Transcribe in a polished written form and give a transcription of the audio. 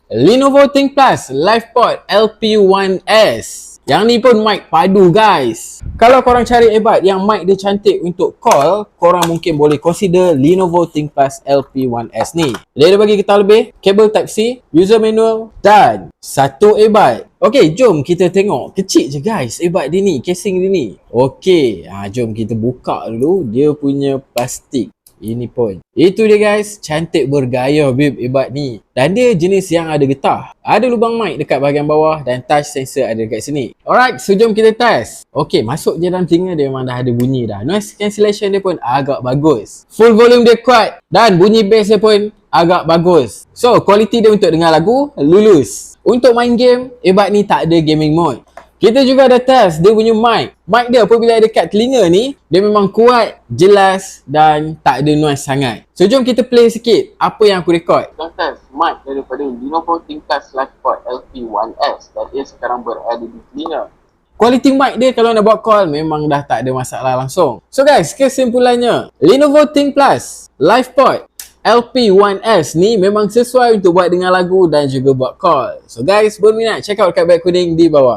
Lenovo ThinkPlus LivePod LP1S. Yang ni pun mic padu guys. Kalau korang cari earbud yang mic dia cantik untuk call, korang mungkin boleh consider Lenovo ThinkPlus LP1S ni. Dia ada bagi kita lebih, kabel Type-C, user manual dan satu earbud. Okey, jom kita tengok. Kecil je guys earbud dia ni, casing dia ni. Okey, jom kita buka dulu dia punya plastik. Ini pun. Itu dia guys, cantik bergaya bib earbud ni. Dan dia jenis yang ada getah. Ada lubang mic dekat bahagian bawah dan touch sensor ada dekat sini. Alright, so jom kita test. Okey, masuk je dalam telinga dia memang dah ada bunyi dah. Noise cancellation dia pun agak bagus. Full volume dia kuat dan bunyi bass dia pun agak bagus. So, kualiti dia untuk dengar lagu lulus. Untuk main game, earbud ni tak ada gaming mode. Kita juga ada test dia punya mic. Mic dia apabila dekat telinga ni, dia memang kuat, jelas dan tak ada noise sangat. So jom kita play sikit apa yang aku record. Kita test mic daripada Lenovo ThinkPlus LivePod LP1S dan ia sekarang berada di telinga. Kualiti mic dia kalau nak buat call memang dah tak ada masalah langsung. So guys, kesimpulannya, Lenovo ThinkPlus LivePod LP1S ni memang sesuai untuk buat dengar lagu dan juga buat call. So guys, berminat check out kat beg kuning di bawah.